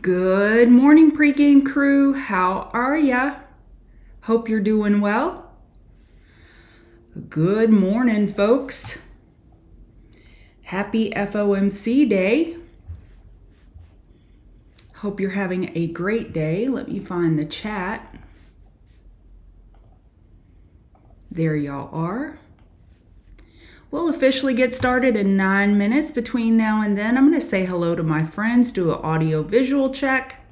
Good morning, pregame crew. How are ya? Hope you're doing well. Good morning, folks. Happy FOMC day. Hope you're having a great day. Let me find the chat. There y'all are. We'll officially get started in 9 minutes. Between now and then, I'm going to say hello to my friends, do an audio-visual check.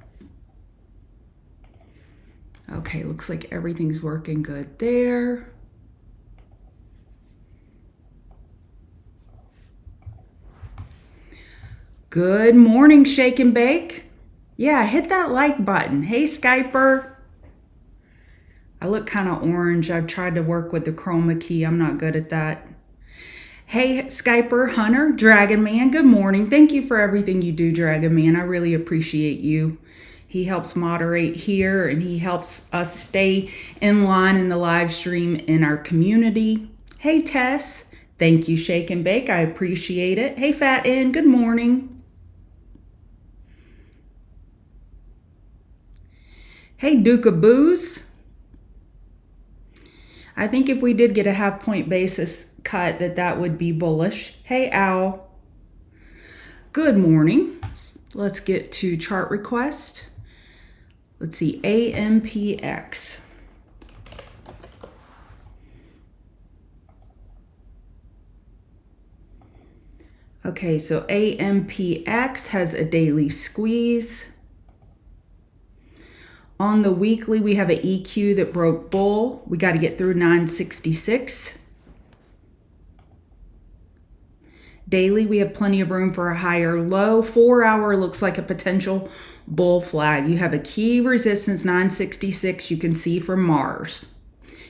Okay, looks like everything's working good there. Good morning, Shake and Bake. Yeah, hit that like button. Hey, Skyper. I look kind of orange. I've tried to work with the chroma key. I'm not good at that. Hey, Skyper, Hunter, Dragon Man, good morning. Thank you for everything you do, Dragon Man. I really appreciate you. He helps moderate here and he helps us stay in line in the live stream in our community. Hey, Tess. Thank you, Shake and Bake. I appreciate it. Hey, Fat N, good morning. Hey, Duke of Booze. I think if we did get a half-point basis cut, that would be bullish. Hey, Owl. Good morning. Let's get to chart request. Let's see, AMPX. Okay, so AMPX has a daily squeeze. On the weekly, we have an EQ that broke bull. We got to get through 966. Daily, we have plenty of room for a higher low. 4 hour looks like a potential bull flag. You have a key resistance, 966, you can see from Mars.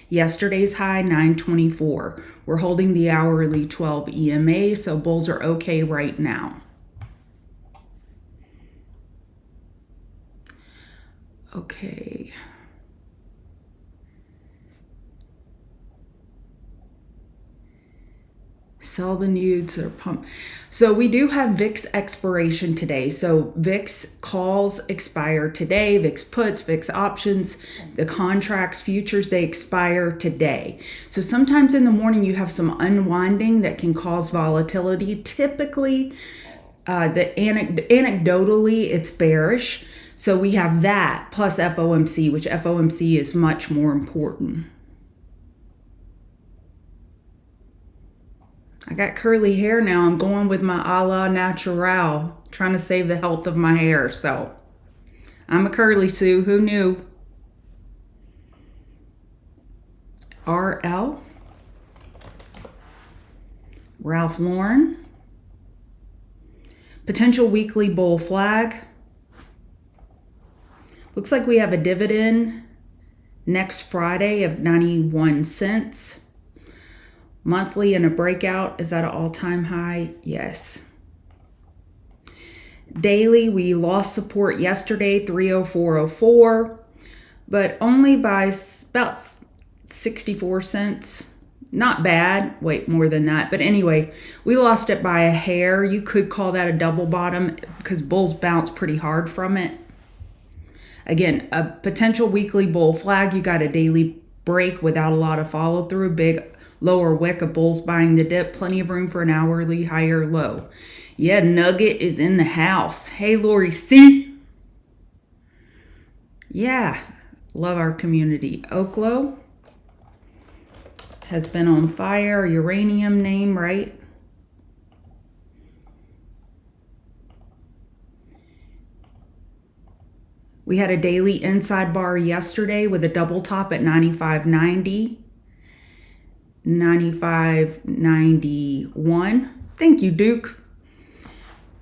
Yesterday's high, 924. We're holding the hourly 12 EMA, so bulls are okay right now. Okay. Sell the nudes or pump. So we do have VIX expiration today. So VIX calls expire today. VIX puts, VIX options, the contracts, futures, they expire today. So sometimes in the morning you have some unwinding that can cause volatility. Typically, anecdotally, it's bearish. So we have that plus FOMC, which FOMC is much more important. I got curly hair now. I'm going with my a la natural, trying to save the health of my hair. So I'm a curly Sue. Who knew? RL. Ralph Lauren. Potential weekly bull flag. Looks like we have a dividend next Friday of 91 cents. Monthly and a breakout is at an all-time high. Yes. Daily, we lost support yesterday, 304.04, but only by about 64 cents. Not bad. Wait, more than that. But anyway, we lost it by a hair. You could call that a double bottom because bulls bounce pretty hard from it. Again, a potential weekly bull flag. You got a daily break without a lot of follow through. Big lower wick of bulls buying the dip. Plenty of room for an hourly higher low. Yeah, Nugget is in the house. Hey, Lori C. Yeah, love our community. Oklo has been on fire. Uranium name, right? We had a daily inside bar yesterday with a double top at 95.90, 95.91. Thank you, Duke.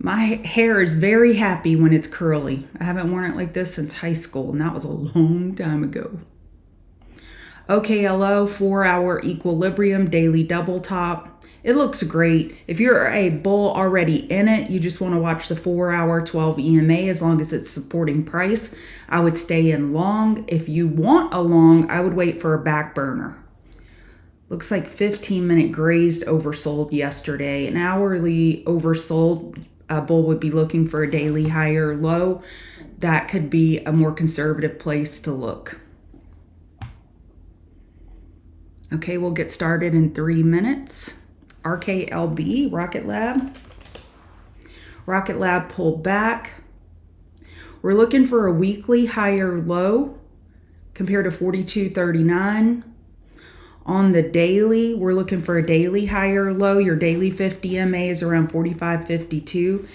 My hair is very happy when it's curly. I haven't worn it like this since high school, and that was a long time ago. OKLO, 4 hour equilibrium, daily double top. It looks great. If you're a bull already in it, you just want to watch the 4 hour 12 EMA as long as it's supporting price. I would stay in long. If you want a long, I would wait for a back burner. Looks like 15-minute grazed oversold yesterday. An hourly oversold bull would be looking for a daily higher low. that could be a more conservative place to look. Okay, we'll get started in 3 minutes. RKLB, Rocket Lab. Rocket Lab pulled back. We're looking for a weekly higher low compared to 42.39. On the daily, we're looking for a daily higher low. Your daily 50 MA is around 45.52.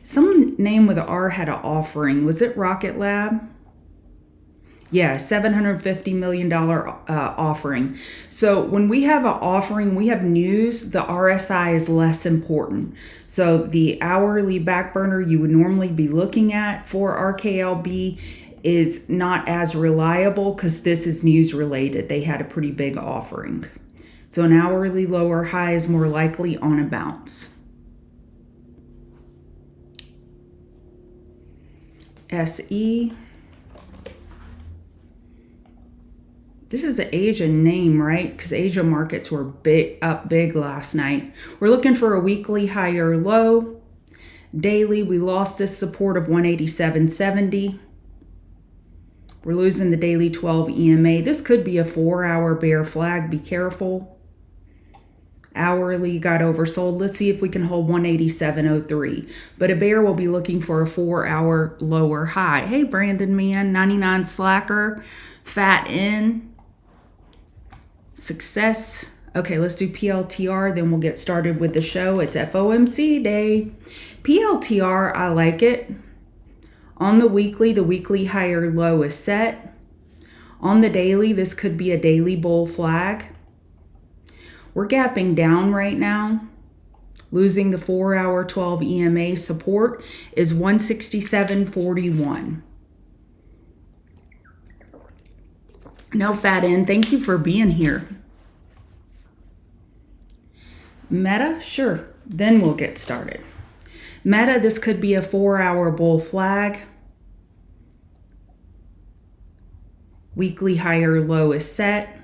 Some name with an R had an offering. Was it Rocket Lab? Yeah, $750 million offering. So when we have an offering, we have news, the RSI is less important. So the hourly back burner you would normally be looking at for RKLB is not as reliable because this is news related. They had a pretty big offering. So an hourly lower high is more likely on a bounce. SE. This is an Asian name, right? Because Asia markets were up big last night. We're looking for a weekly higher low. Daily, we lost this support of 187.70. We're losing the daily 12 EMA. This could be a 4-hour bear flag. Be careful. Hourly got oversold. Let's see if we can hold 187.03. But a bear will be looking for a 4-hour lower high. Hey, Brandon Man, 99 slacker, fat in. Success. Okay, let's do PLTR, then we'll get started with the show. It's FOMC day. PLTR, I like it. On the weekly higher low is set. On the daily, this could be a daily bull flag. We're gapping down right now. Losing the 4-hour 12 EMA support is 167.41. No fat in. Thank you for being here. Meta, sure. Then we'll get started. Meta, this could be a 4-hour bull flag. Weekly higher low is set.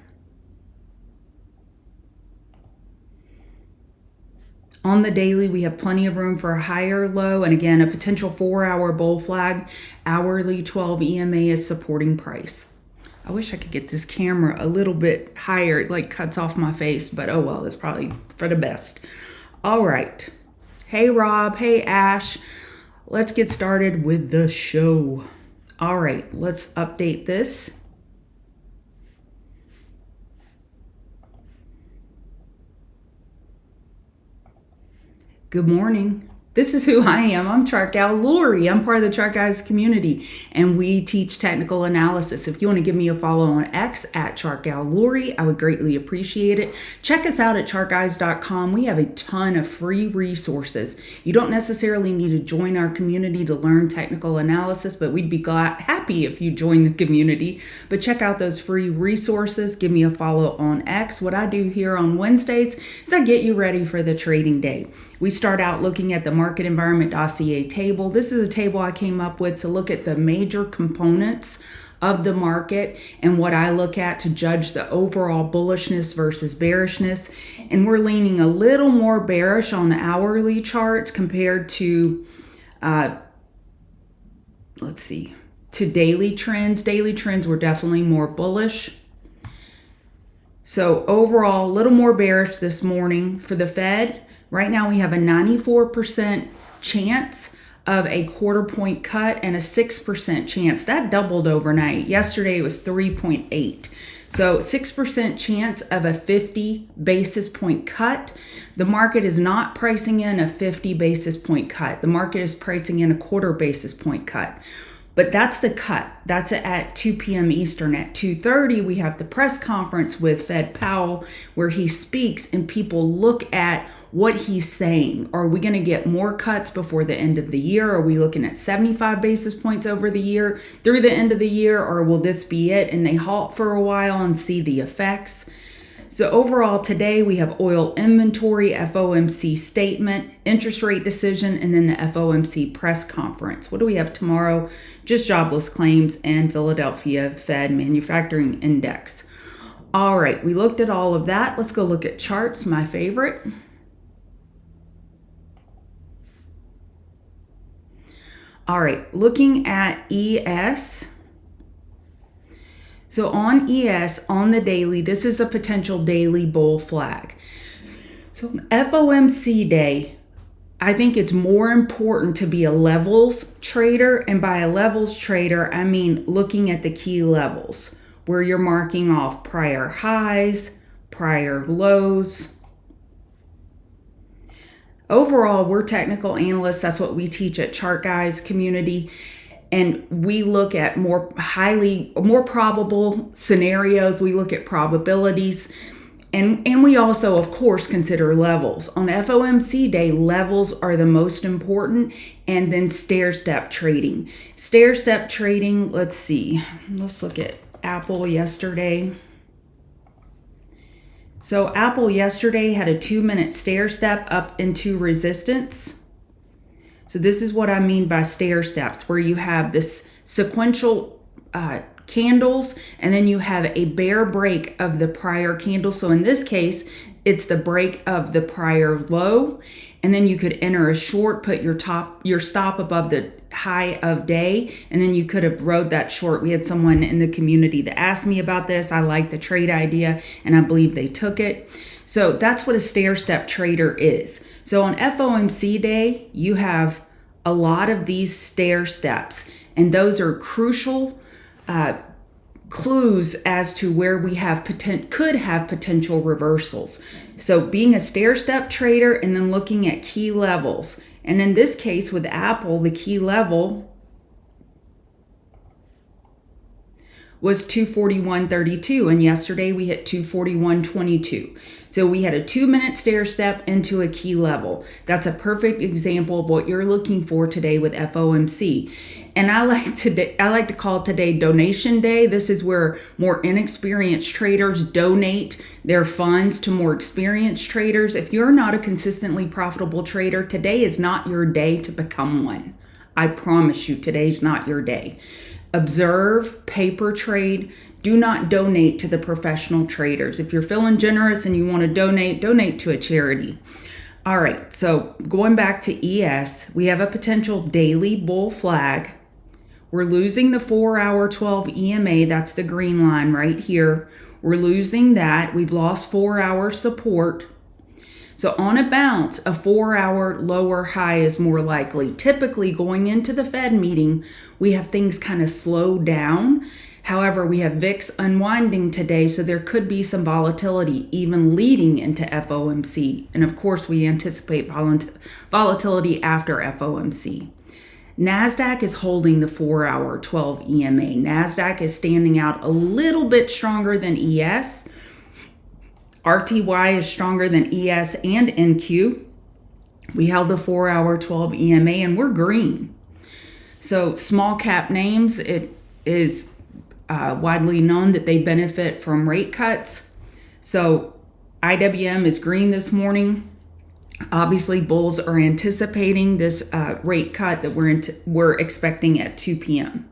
On the daily, we have plenty of room for a higher low. And again, a potential 4-hour bull flag. Hourly 12 EMA is supporting price. I wish I could get this camera a little bit higher. It like cuts off my face, but oh well, it's probably for the best. All right. Hey, Rob. Hey, Ash. Let's get started with the show. All right, let's update this. Good morning. This is who I am. I'm Chart Gal Lori. I'm part of the Chart Guys community, and we teach technical analysis. If you want to give me a follow on X at Chart Gal Lori, I would greatly appreciate it. Check us out at chartguys.com. We have a ton of free resources. You don't necessarily need to join our community to learn technical analysis, but we'd be happy if you join the community. But check out those free resources. Give me a follow on X. What I do here on Wednesdays is I get you ready for the trading day. We start out looking at the market environment dossier table. This is a table I came up with to look at the major components of the market and what I look at to judge the overall bullishness versus bearishness. And we're leaning a little more bearish on the hourly charts compared to, to daily trends. Daily trends were definitely more bullish. So overall, a little more bearish this morning for the Fed. Right now we have a 94% chance of a 1/4 point cut and a 6% chance. That doubled overnight. Yesterday it was 3.8. So 6% chance of a 50 basis point cut. The market is not pricing in a 50 basis point cut. The market is pricing in a 1/4 basis point cut. But that's the cut. That's at 2 p.m. Eastern. At 2:30, we have the press conference with Fed Powell where he speaks and people look at what he's saying. Are we going to get more cuts before the end of the year? Are we looking at 75 basis points over the year through the end of the year? Or will this be it? And they halt for a while and see the effects. So overall today we have oil inventory, FOMC statement, interest rate decision, and then the FOMC press conference. What do we have tomorrow? Just jobless claims and Philadelphia Fed manufacturing index. All right, we looked at all of that. Let's go look at charts, my favorite. All right, looking at ES. So on ES, on the daily, this is a potential daily bull flag. So on FOMC day, I think it's more important to be a levels trader. And by a levels trader, I mean looking at the key levels where you're marking off prior highs, prior lows. Overall, we're technical analysts. That's what we teach at Chart Guys community. And we look at more probable scenarios. We look at probabilities. And we also, of course, consider levels. On FOMC day, levels are the most important, and then stair-step trading. Stair-step trading, let's see. Let's look at Apple yesterday. So Apple yesterday had a 2-minute stair-step up into resistance. So this is what I mean by stair-steps, where you have this sequential candles, and then you have a bear break of the prior candle. So in this case, it's the break of the prior low, and then you could enter a short, put your stop above the high of day, and then you could have rode that short. We had someone in the community that asked me about this. I like the trade idea, and I believe they took it. So that's what a stair-step trader is. So on FOMC day, you have a lot of these stair steps, and those are crucial clues as to where we could have potential reversals. So being a stair-step trader and then looking at key levels. And in this case with Apple, the key level was 241.32, and yesterday we hit 241.22. So we had a 2-minute stair step into a key level. That's a perfect example of what you're looking for today with FOMC. And I like to call today donation day. This is where more inexperienced traders donate their funds to more experienced traders. If you're not a consistently profitable trader, today is not your day to become one. I promise you, today's not your day. Observe, paper trade. Do not donate to the professional traders. If you're feeling generous and you want to donate to a charity. All right, so going back to ES, we have a potential daily bull flag. We're losing the 4-hour 12 EMA. That's the green line right here. We're losing that. We've lost 4-hour support. So on a bounce, a 4-hour lower high is more likely. Typically going into the Fed meeting, we have things kind of slow down. However, we have VIX unwinding today, so there could be some volatility even leading into FOMC. And of course, we anticipate volatility after FOMC. NASDAQ is holding the 4-hour 12 EMA. NASDAQ is standing out a little bit stronger than ES. RTY is stronger than ES and NQ. We held the 4-hour 12 EMA and we're green. So small cap names, it is widely known that they benefit from rate cuts. So IWM is green this morning. Obviously, bulls are anticipating this rate cut that we're expecting at 2 p.m.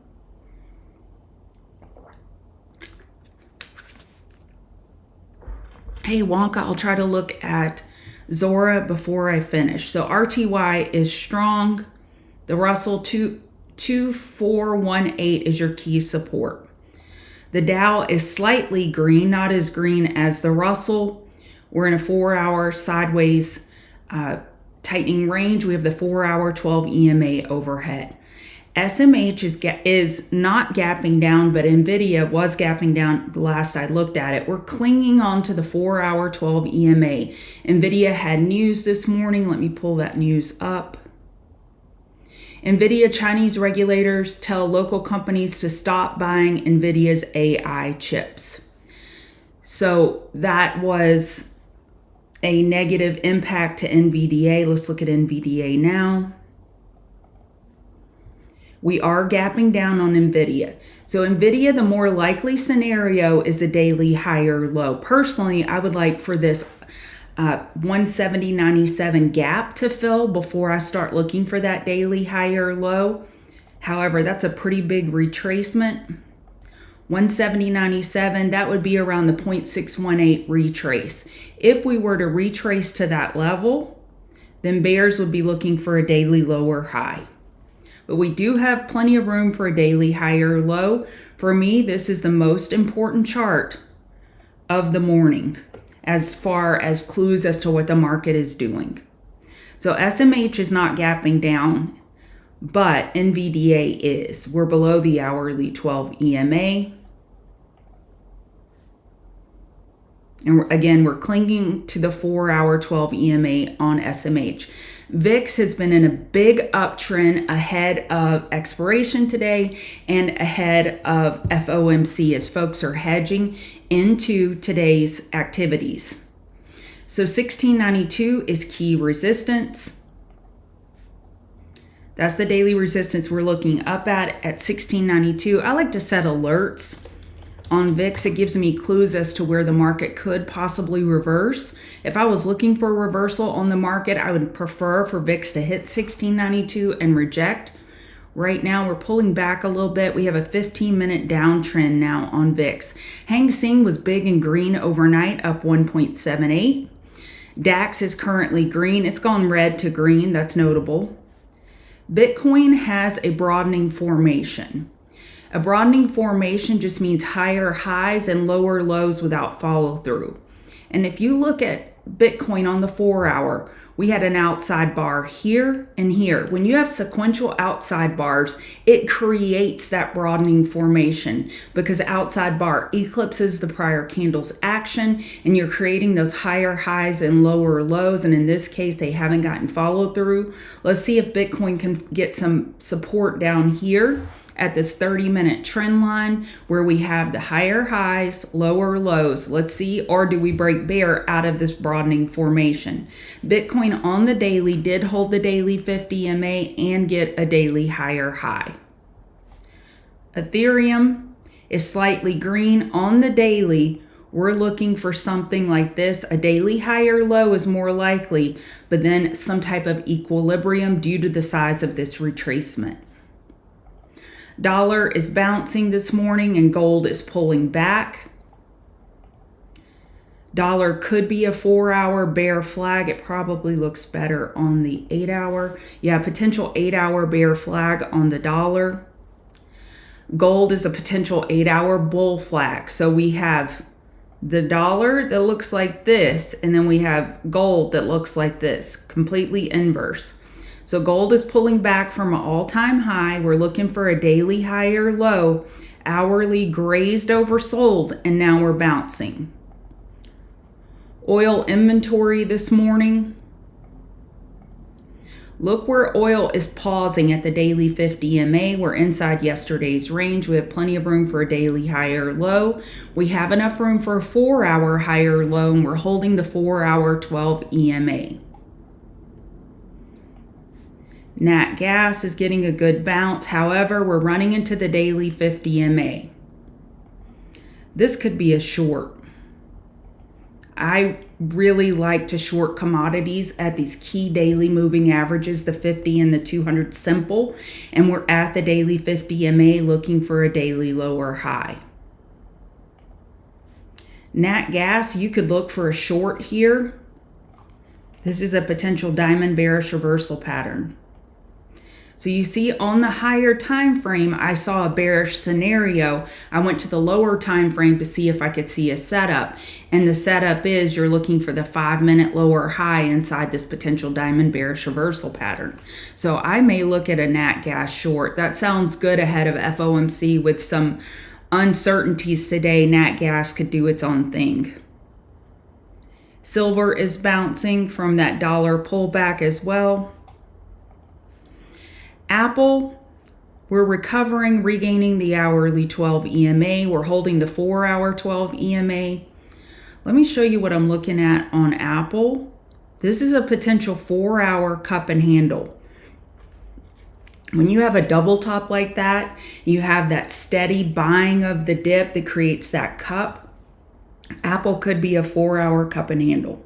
Hey, Wonka, I'll try to look at Zora before I finish. So RTY is strong. The Russell 2418 is your key support. The Dow is slightly green, not as green as the Russell. We're in a 4-hour sideways tightening range. We have the 4-hour 12 EMA overhead. SMH is not gapping down, but NVIDIA was gapping down the last I looked at it. We're clinging on to the 4-hour 12 EMA. NVIDIA had news this morning. Let me pull that news up. NVIDIA Chinese regulators tell local companies to stop buying NVIDIA's AI chips. So that was a negative impact to NVDA. Let's look at NVDA now. We are gapping down on NVIDIA. So NVIDIA, the more likely scenario is a daily higher low. Personally, I would like for this 170.97 gap to fill before I start looking for that daily higher low. However, that's a pretty big retracement. 170.97, that would be around the 0.618 retrace. If we were to retrace to that level, then bears would be looking for a daily lower high. but we do have plenty of room for a daily higher low. For me, this is the most important chart of the morning as far as clues as to what the market is doing. So SMH is not gapping down, but NVDA is. We're below the hourly 12 EMA. And again, we're clinging to the 4-hour 12 EMA on SMH. VIX has been in a big uptrend ahead of expiration today and ahead of FOMC as folks are hedging into today's activities. So 1692 is key resistance. That's the daily resistance we're looking up at 1692. I like to set alerts on VIX. It gives me clues as to where the market could possibly reverse. If I was looking for a reversal on the market, I would prefer for VIX to hit 1692 and reject. Right now, we're pulling back a little bit. We have a 15-minute downtrend now on VIX. Hang Seng was big and green overnight, up 1.78. DAX is currently green. It's gone red to green. That's notable. Bitcoin has a broadening formation. A broadening formation just means higher highs and lower lows without follow through. And if you look at Bitcoin on the 4-hour, we had an outside bar here and here. When you have sequential outside bars, it creates that broadening formation because outside bar eclipses the prior candle's action and you're creating those higher highs and lower lows. And in this case, they haven't gotten follow through. Let's see if Bitcoin can get some support down here at this 30-minute trend line where we have the higher highs, lower lows. Let's see, or do we break bear out of this broadening formation? Bitcoin on the daily did hold the daily 50 MA and get a daily higher high. Ethereum is slightly green on the daily. We're looking for something like this. A daily higher low is more likely, but then some type of equilibrium due to the size of this retracement. Dollar is bouncing this morning and gold is pulling back. Dollar could be a 4-hour bear flag. It probably looks better on the 8-hour. Yeah, potential 8-hour bear flag on the dollar. Gold is a potential 8-hour bull flag. So we have the dollar that looks like this, and then we have gold that looks like this, completely inverse. So gold is pulling back from an all-time high. We're looking for a daily higher low, hourly grazed oversold, and now we're bouncing. Oil inventory this morning. Look where oil is pausing at the daily 50 MA. We're inside yesterday's range. We have plenty of room for a daily higher low. We have enough room for a 4-hour higher low, and we're holding the 4-hour 12 EMA. Nat gas is getting a good bounce. However, we're running into the daily 50 MA. This could be a short. I really like to short commodities at these key daily moving averages, the 50 and the 200 simple, and we're at the daily 50 MA looking for a daily lower high. Nat gas, you could look for a short here. This is a potential diamond bearish reversal pattern. So you see on the higher time frame, I saw a bearish scenario. I went to the lower time frame to see if I could see a setup. And the setup is you're looking for the 5-minute lower high inside this potential diamond bearish reversal pattern. So I may look at a nat gas short. That sounds good ahead of FOMC with some uncertainties today. Nat gas could do its own thing. Silver is bouncing from that dollar pullback as well. Apple, we're recovering, regaining the hourly 12 EMA. We're holding the 4-hour 12 EMA. Let me show you what I'm looking at on Apple. This is a potential 4-hour cup and handle. When you have a double top like that, you have that steady buying of the dip that creates that cup. Apple could be a 4-hour cup and handle.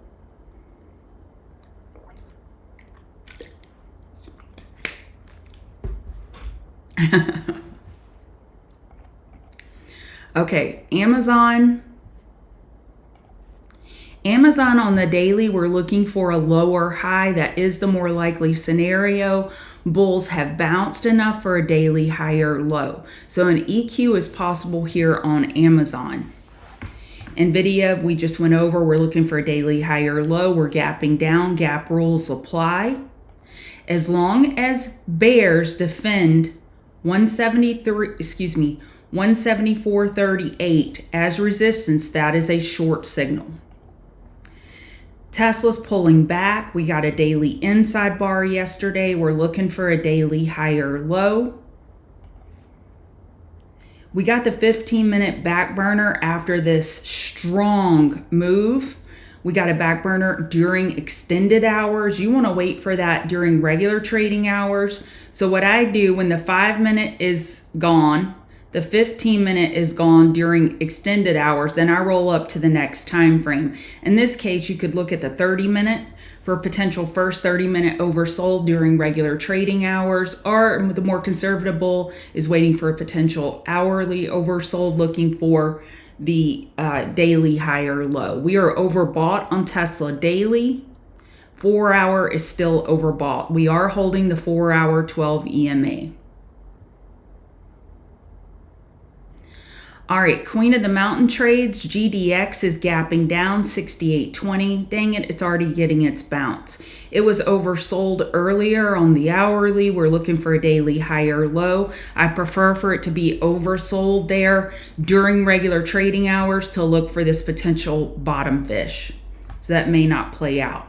Okay, Amazon Amazon on the daily, we're looking for a lower high. That is the more likely scenario. Bulls have bounced enough for a daily higher low. So an EQ is possible here on Amazon. NVIDIA, we just went over. We're looking for a daily higher low. We're gapping down. Gap rules apply. As long as bears defend 174.38 as resistance, that is a short signal. Tesla's pulling back. We got a daily inside bar yesterday. We're looking for a daily higher low. We got the 15-minute back burner after this strong move. We got a back burner during extended hours. You want to wait for that during regular trading hours. So what I do when the 5-minute is gone, the 15-minute is gone during extended hours, then I roll up to the next time frame. In this case, you could look at the 30-minute for potential first 30-minute oversold during regular trading hours, or the more conservative bull is waiting for a potential hourly oversold, looking for the daily higher low. We are overbought on Tesla daily. 4-hour is still overbought. We are holding the 4-hour 12 EMA. All right, Queen of the Mountain trades, GDX is gapping down 68.20. Dang it, it's already getting its bounce. It was oversold earlier on the hourly. We're looking for a daily higher low. I prefer for it to be oversold there during regular trading hours to look for this potential bottom fish. So that may not play out.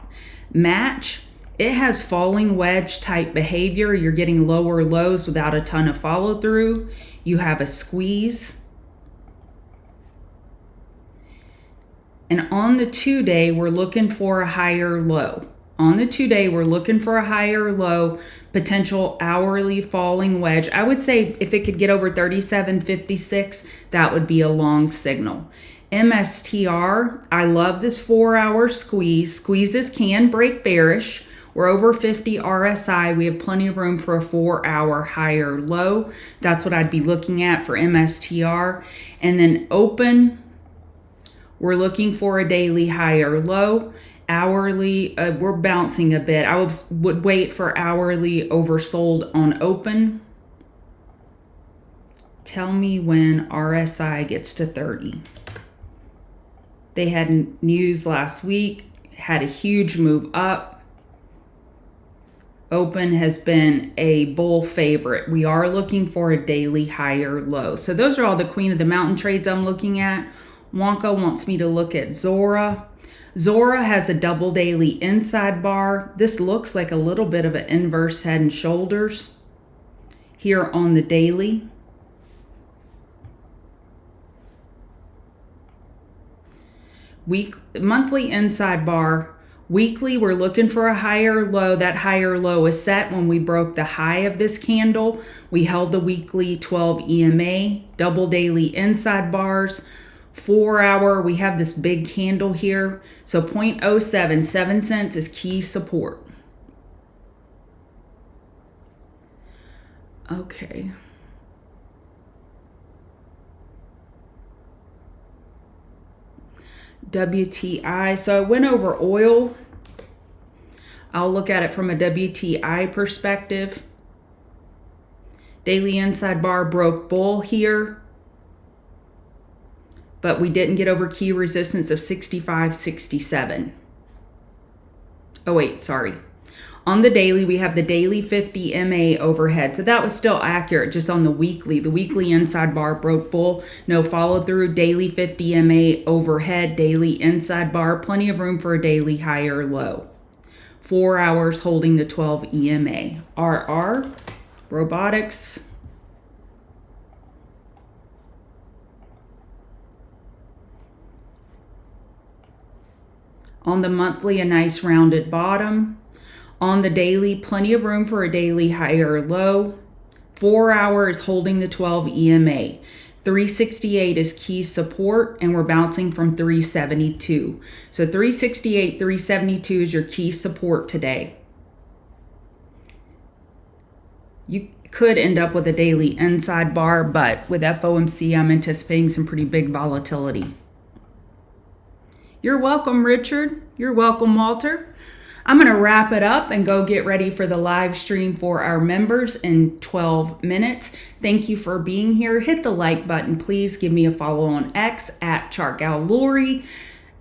Match, it has falling wedge type behavior. You're getting lower lows without a ton of follow through. You have a squeeze. And on the 2-day, we're looking for a higher low. On the 2-day, we're looking for a higher low, potential hourly falling wedge. I would say if it could get over 37.56, that would be a long signal. MSTR, I love this 4-hour squeeze. Squeezes can break bearish. We're over 50 RSI. We have plenty of room for a 4-hour higher low. That's what I'd be looking at for MSTR. And then open, we're looking for a daily higher low. Hourly, we're bouncing a bit. I would wait for hourly oversold on open. Tell me when RSI gets to 30. They had news last week, had a huge move up. Open has been a bull favorite. We are looking for a daily higher low. So those are all the Queen of the Mountain trades I'm looking at. Wonka wants me to look at Zora. Zora has a double daily inside bar. This looks like a little bit of an inverse head and shoulders here on the daily. Monthly inside bar. Weekly, we're looking for a higher low. That higher low is set when we broke the high of this candle. We held the weekly 12 EMA, double daily inside bars. 4-hour, we have this big candle here. So 0.07, 7 cents is key support. Okay. WTI. So I went over oil. I'll look at it from a WTI perspective. Daily inside bar broke bull here, but we didn't get over key resistance of 65.67. Oh wait, sorry. On the daily, we have the daily 50 MA overhead. So that was still accurate just on the weekly. The weekly inside bar broke bull. No follow through. Daily 50 MA overhead. Daily inside bar. Plenty of room for a daily higher low. 4 hours holding the 12 EMA. RR. Robotics. On the monthly, a nice rounded bottom. On the daily, plenty of room for a daily higher low. 4 hours holding the 12 EMA. 368 is key support, and we're bouncing from 372. So 368, 372 is your key support today. You could end up with a daily inside bar, but with FOMC, I'm anticipating some pretty big volatility. You're welcome, Richard. You're welcome, Walter. I'm going to wrap it up and go get ready for the live stream for our members in 12 minutes. Thank you for being here. Hit the like button. Please give me a follow on X at ChartGalLori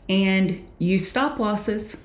and use stop losses.